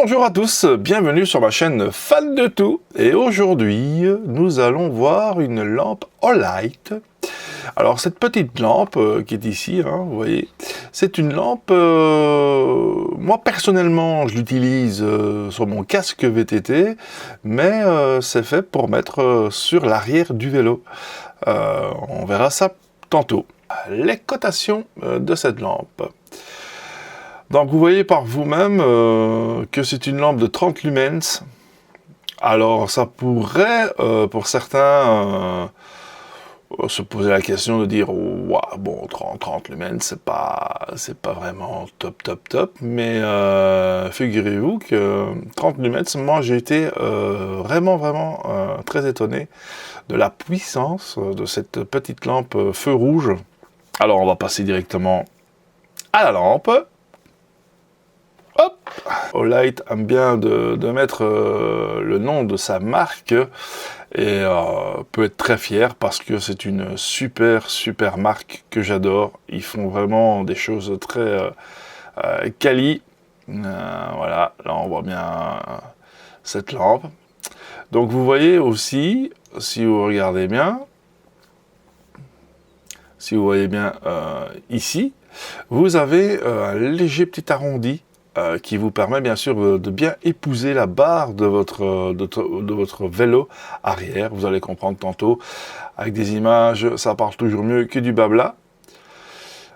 Bonjour à tous, bienvenue sur ma chaîne Fan de Tout. Et aujourd'hui, nous allons voir une lampe Olight. Alors cette petite lampe qui est ici, vous voyez, c'est une lampe, moi personnellement je l'utilise sur mon casque VTT, mais c'est fait pour mettre sur l'arrière du vélo. On verra ça tantôt. Les cotations de cette lampe. Donc vous voyez par vous-même que c'est une lampe de 30 lumens. Alors ça pourrait, pour certains, se poser la question de dire wow, bon 30 lumens c'est pas vraiment top, mais figurez-vous que 30 lumens, moi j'ai été vraiment très étonné de la puissance de cette petite lampe feu rouge. Alors on va passer directement à la lampe. Hop, Olight aime bien de mettre le nom de sa marque et peut être très fier parce que c'est une super marque que j'adore. Ils font vraiment des choses très quali. Voilà, là on voit bien cette lampe. Donc vous voyez aussi, si vous regardez bien, ici, vous avez un léger petit arrondi qui vous permet bien sûr de bien épouser la barre de votre vélo arrière. Vous allez comprendre tantôt, avec des images, ça parle toujours mieux que du blabla.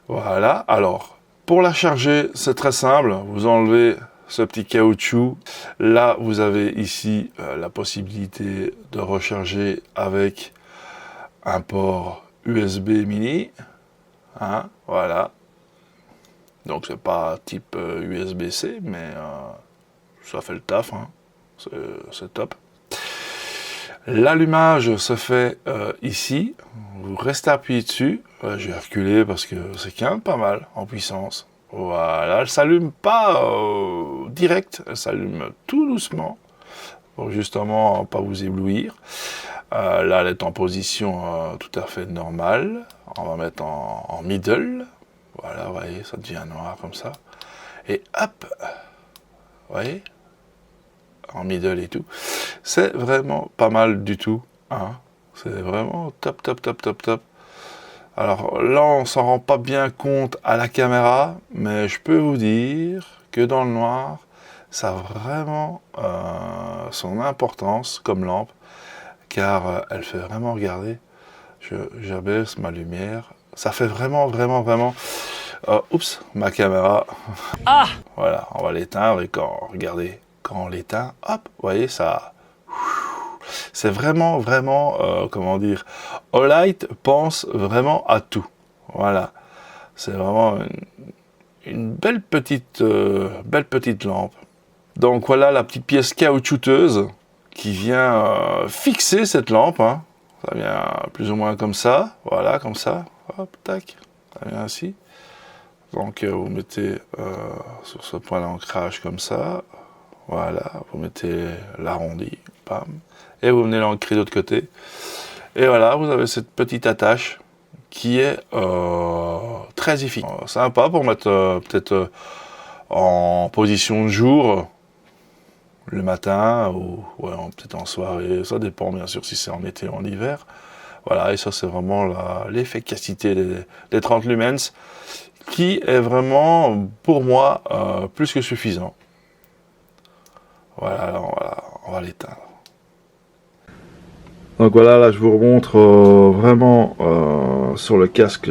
Voilà, alors, pour la charger, c'est très simple, vous enlevez ce petit caoutchouc. Là, vous avez ici la possibilité de recharger avec un port USB mini. Voilà. Donc c'est pas type USB-C, mais ça fait le taf, c'est top. L'allumage se fait ici, vous restez appuyé dessus, je vais reculer parce que c'est quand même pas mal en puissance. Voilà, elle s'allume pas direct, elle s'allume tout doucement, pour justement pas vous éblouir. Là elle est en position tout à fait normale, on va mettre en middle. Voilà, vous voyez, ça devient noir comme ça. Et hop, vous voyez, en middle et tout. C'est vraiment pas mal du tout. C'est vraiment top. Alors là, on s'en rend pas bien compte à la caméra, mais je peux vous dire que dans le noir, ça a vraiment son importance comme lampe, car elle fait vraiment, regardez, j'abaisse ma lumière. Ça fait vraiment. Oups, ma caméra. Voilà, on va l'éteindre et regardez, quand on l'éteint, hop, vous voyez, ça. C'est vraiment, comment dire, Olight pense vraiment à tout. Voilà, c'est vraiment une belle petite lampe. Donc voilà la petite pièce caoutchouteuse qui vient fixer cette lampe. Ça vient plus ou moins comme ça, voilà, comme ça. Hop, tac, ça vient ainsi. Donc vous mettez sur ce point d'ancrage comme ça, voilà, vous mettez l'arrondi, bam, et vous venez l'ancrer de l'autre côté. Et voilà, vous avez cette petite attache qui est très efficace. Sympa pour mettre peut-être en position de jour, le matin, ou ouais, peut-être en soirée, ça dépend bien sûr si c'est en été ou en hiver. Voilà, et ça c'est vraiment l'efficacité des 30 lumens qui est vraiment pour moi plus que suffisant. Voilà, alors on va l'éteindre. Donc voilà, là je vous remontre vraiment sur le casque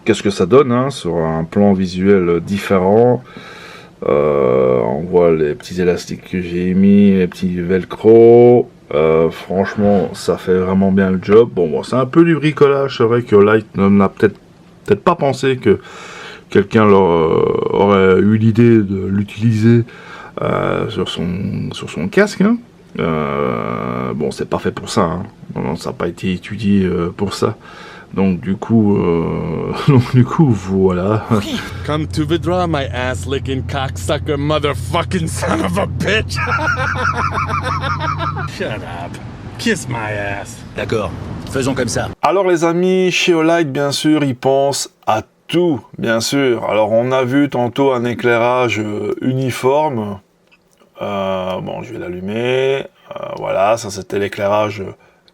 qu'est-ce que ça donne, sur un plan visuel différent. On voit les petits élastiques que j'ai mis, les petits velcro. Franchement, ça fait vraiment bien le job. Bon, c'est un peu du bricolage. C'est vrai que Olight n'a peut-être pas pensé que quelqu'un aurait eu l'idée de l'utiliser sur son casque. Bon, c'est pas fait pour ça. Non, ça n'a pas été étudié pour ça. Donc du coup, voilà. Come to withdraw my ass licking cocksucker motherfucking son of a bitch. Shut up. Kiss my ass. D'accord, faisons comme ça. Alors les amis, chez Olight, bien sûr, ils pensent à tout, bien sûr. Alors on a vu tantôt un éclairage uniforme. Bon, je vais l'allumer. Voilà, ça c'était l'éclairage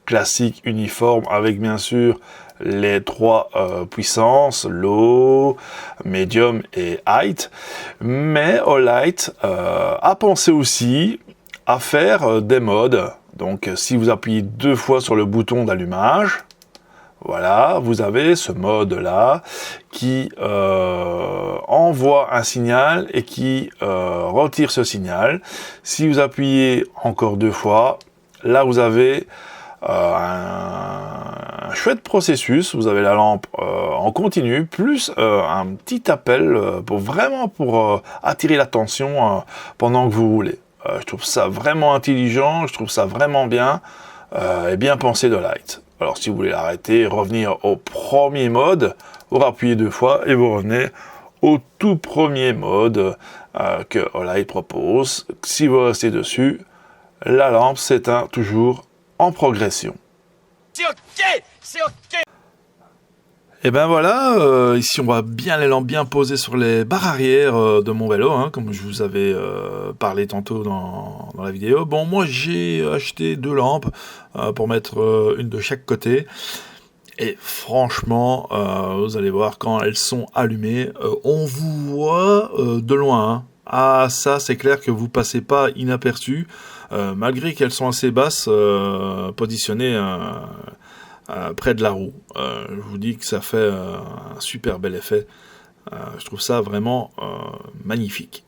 classique, uniforme, avec bien sûr les trois puissances, low, medium et height. Mais Olight a pensé aussi à faire des modes. Donc si vous appuyez 2 fois sur le bouton d'allumage, voilà, vous avez ce mode-là qui envoie un signal et qui retire ce signal. Si vous appuyez encore 2 fois, là vous avez un chouette processus. Vous avez la lampe en continu, plus un petit appel pour attirer l'attention pendant que vous roulez. Je trouve ça vraiment intelligent, je trouve ça vraiment bien et bien pensé d'Olight. Alors si vous voulez l'arrêter, revenir au premier mode, vous appuyez 2 fois et vous revenez au tout premier mode que Olight propose. Si vous restez dessus, la lampe s'éteint toujours en progression. C'est ok! C'est ok! Et ben voilà, ici on voit bien les lampes bien posées sur les barres arrière de mon vélo, hein, comme je vous avais parlé tantôt dans la vidéo. Bon, moi j'ai acheté 2 lampes pour mettre une de chaque côté. Et franchement, vous allez voir, quand elles sont allumées, on vous voit de loin. Hein. Ah, ça c'est clair que vous passez pas inaperçu, malgré qu'elles sont assez basses, positionnées près de la roue. Je vous dis que ça fait un super bel effet. Je trouve ça vraiment magnifique.